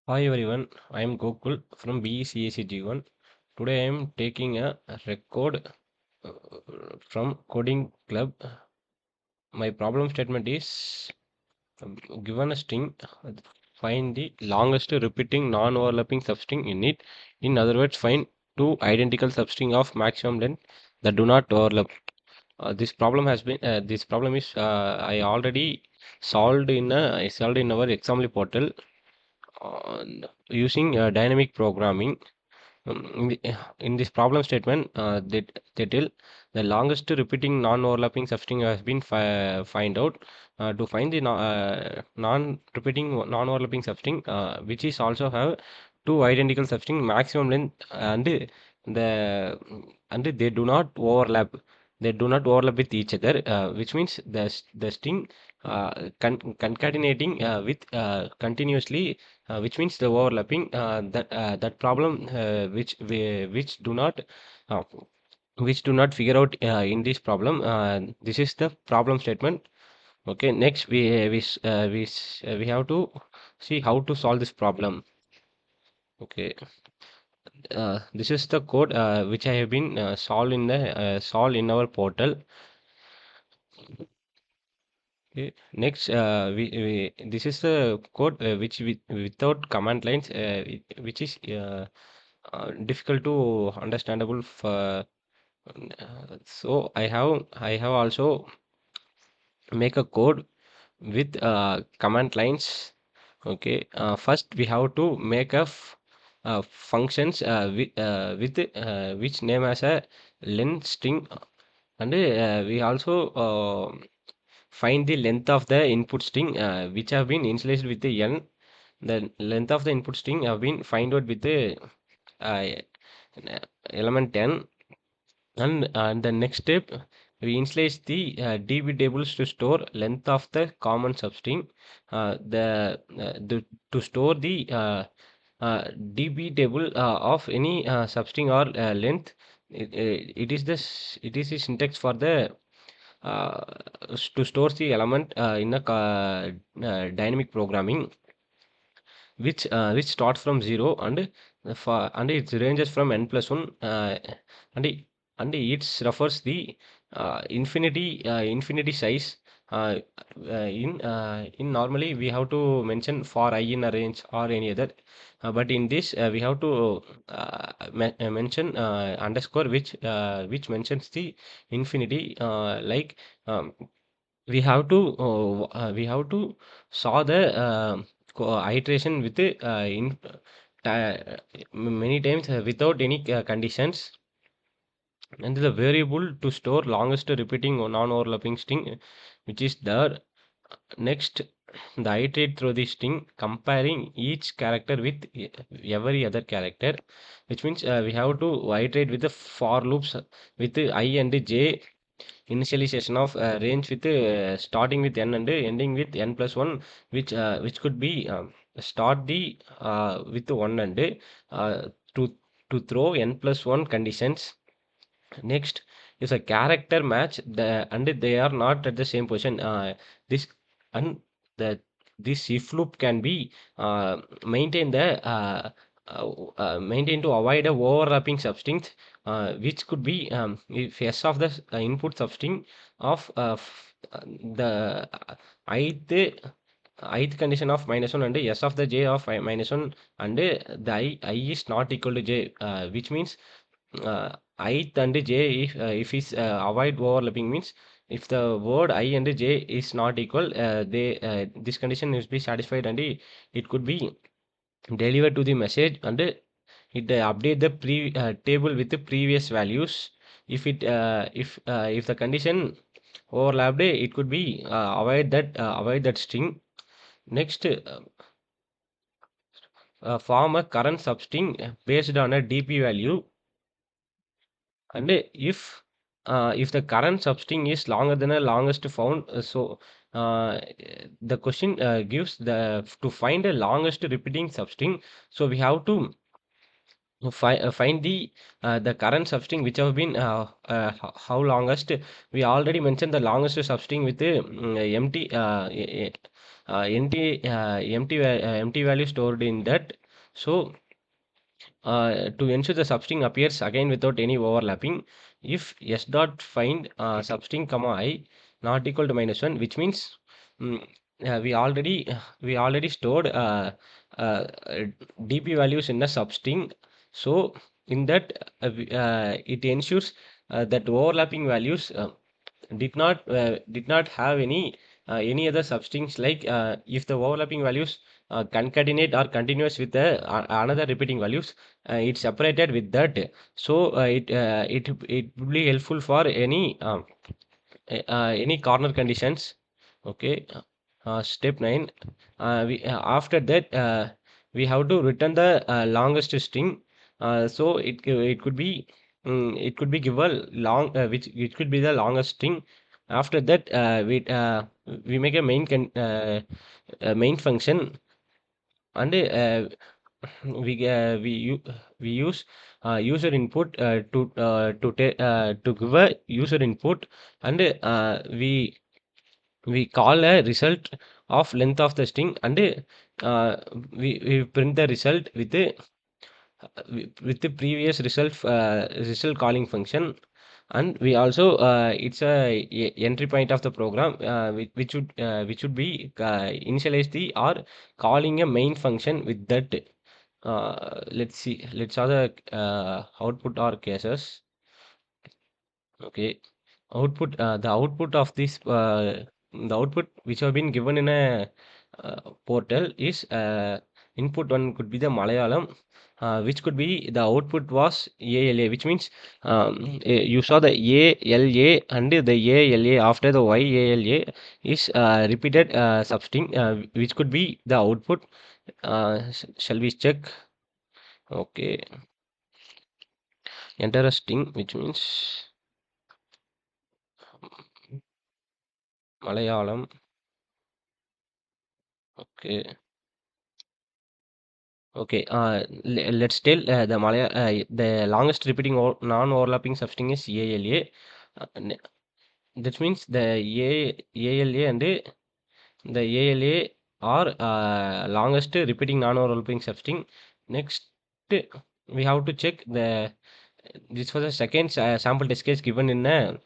Hi everyone, I am Gokul from BECACG1. Today I am taking a record uh, from Coding Club. My problem statement is given a string, find the longest repeating non-overlapping substring in it. In other words, find two identical substring of maximum length that do not overlap. This problem is I already solved in our example portal using dynamic programming. In this problem statement, they tell the longest repeating non-overlapping substring has been find out. To find the non-repeating non-overlapping substring, which is also have two identical substring maximum length the they do not overlap. They do not overlap with each other, which means the string concatenating with continuously, which means the overlapping that problem uh, which do not figure out in this problem. This is the problem statement. Okay, next we have to see how to solve this problem. Okay, this is the code which I have been solved in our portal. Okay. Next, we this is the code without command lines, which is difficult to understandable for. So I have also make a code with command lines. Okay. First we have to make a functions with which name as a length string, and we also find the length of the input string which have been initialized with the n. The length of the input string have been find out with the uh, element 10. And the next step, we initialize the db tables to store length of the common substring. To store the db table of any substring or length, it is the syntax for the uh, to store the element in a dynamic programming, which starts from 0 and it ranges from n plus 1, and it, it refers the infinity size. uh, in normally we have to mention for I in a range or any other, but in this we have to mention underscore, which mentions the infinity, like um, we have to saw the iteration with many times without any conditions, and the variable to store longest repeating non-overlapping string, which is there. Next, the iterate through the string, comparing each character with every other character, which means we have to iterate with the for loops with I and j initialization of range with starting with n and ending with n plus 1, which could be start the with 1 and to throw n plus 1 conditions. Next is a character match and they are not at the same position. This and the this if loop can be maintained maintained to avoid a overlapping substrings, which could be if s of the input substring of the ith condition of -1 and s of the j of -1, and the I is not equal to j, which means ith and j, if is avoid overlapping, means if the word I and j is not equal, they this condition is be satisfied, and it could be delivered to the message, and it update the table with the previous values. If the condition overlapped, it could be avoid that string. Next, form a current substring based on a dp value, and if the current substring is longer than the longest found, uh, the question gives the to find the longest repeating substring. So we have to find the current substring which have been how longest. We already mentioned the longest substring with empty empty value stored in that. So to ensure the substring appears again without any overlapping, if s dot find substring comma I not equal to -1, which means mm, we already stored uh, dp values in the substring. So in that it ensures that overlapping values did not have any other substrings, like if the overlapping values concatenate or continuous with the another repeating values, it's separated with that. So it will be helpful for any corner conditions. Okay. Step 9. After that, we have to return the longest string. So it could be given long, which it could be the longest string. After that, we make a main function, and we use user input to give a user input, and we call a result of length of the string, and we print the result with the previous result calling function. And we also it's a entry point of the program, which would be initialize the or calling a main function with that. Let's have the output or cases. Okay. The output of this, the output which have been given in a portal is, input one could be the Malayalam, which could be the output was ALA, which means you saw the ALA, and the ALA after the YALA is repeated substring, which could be the output. Shall we check? Okay. Enter a string, which means Malayalam. Okay. Okay, let's tell the longest repeating non-overlapping substring is ALA. That means the ALA and the ALA are longest repeating non-overlapping substring. Next, we have to check this was the second sample test case given in the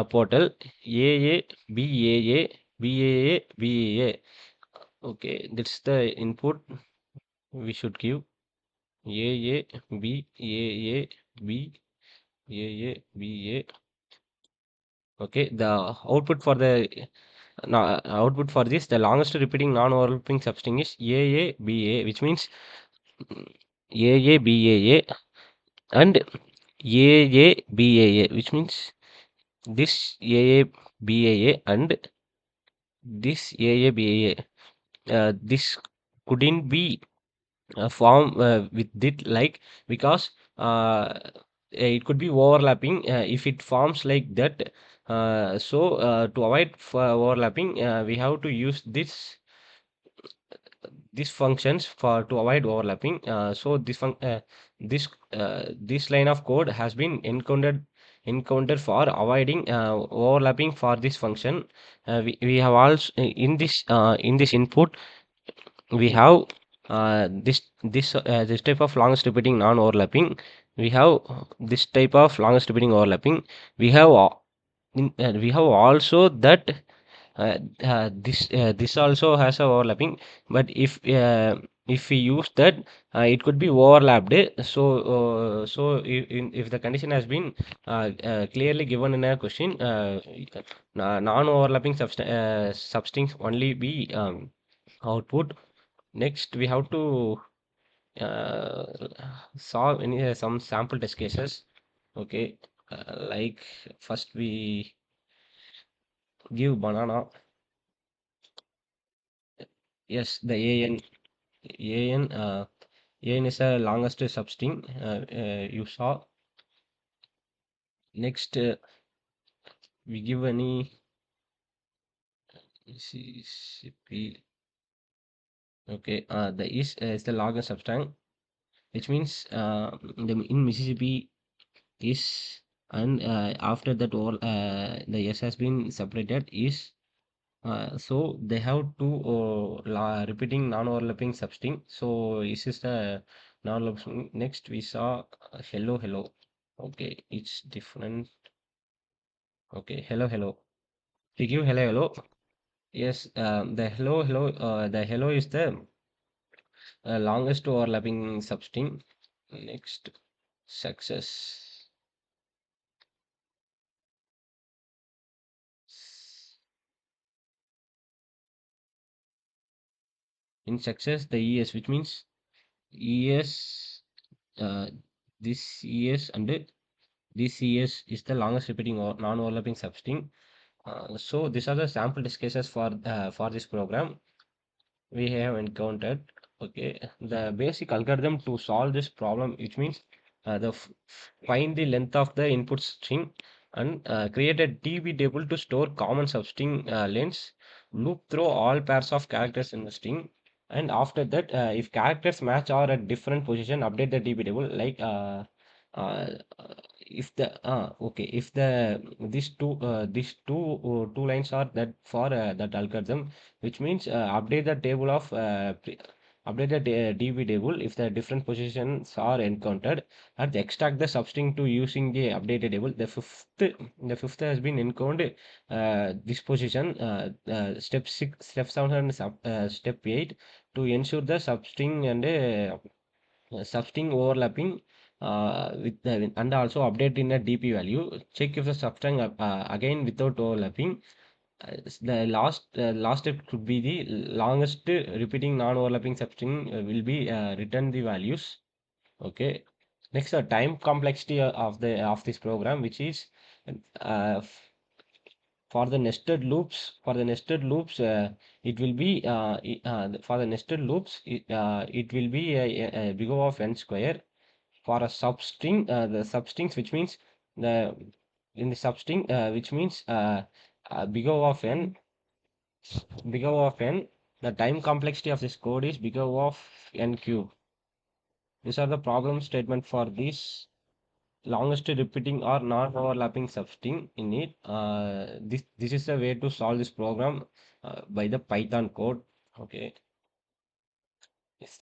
portal. AA, BAA, BAA, BAA. Okay, that's the input we should give. A, B, A, B, A, B, A. Okay, the output for the output for this, the longest repeating non-overlapping substring is A, B, A, which means A, B, A, and A, B, A, which means this A, B, A, and this A, B, A. This couldn't be form with it, like, because it could be overlapping if it forms like that. So to avoid overlapping, we have to use these functions for to avoid overlapping. So this line of code has been encountered for avoiding overlapping for this function. We have also in this input we have this type of longest repeating non-overlapping. We have this type of longest repeating overlapping. We have we have also that this also has a overlapping. But if we use that, it could be overlapped. So if the condition has been clearly given in a question, non-overlapping substrings only be output. Next, we have to uh, solve some sample test cases. Okay, like first we give banana. Yes, the an is the longest substring you saw. Next, we give any Mississippi. Okay, the is the longest substring, which means in Mississippi is, and after that all the S has been separated is So they have two repeating non-overlapping substring. So this is the non-overlapping. Next we saw hello hello. Okay, it's different. Okay, hello hello. We give hello hello. Yes, the hello is the longest overlapping substring. Next, success. In success, the ES, which means ES, uh, this ES and this ES is the longest repeating or non-overlapping substring. So these are the sample test cases for this program we have encountered. Okay, the basic algorithm to solve this problem, which means find the length of the input string and create a DB table to store common substring lengths, loop through all pairs of characters in the string, and after that, if characters match or at different position, update the DB table like uh, if the okay if the these two lines are that for that algorithm, which means update the table of update the DB table if the different positions are encountered and extract the substring to using the updated table. The fifth has been encountered this position step 6, step 7 and step 8 to ensure the substring and substring overlapping with the and also update in the DP value. Check if the substring again without overlapping. The last step could be the longest repeating non-overlapping substring will be return the values. Okay. Next, the time complexity of this program, which is uh, f- for the nested loops, it will be for the nested loops, it will be a big O of n square. For a substring, the substrings, which means the in the substring, which means big O of n big O of n, the time complexity of this code is big O of n cube. These are the problem statement for this longest repeating or non-overlapping substring in it. This is the way to solve this program by the Python code. Okay.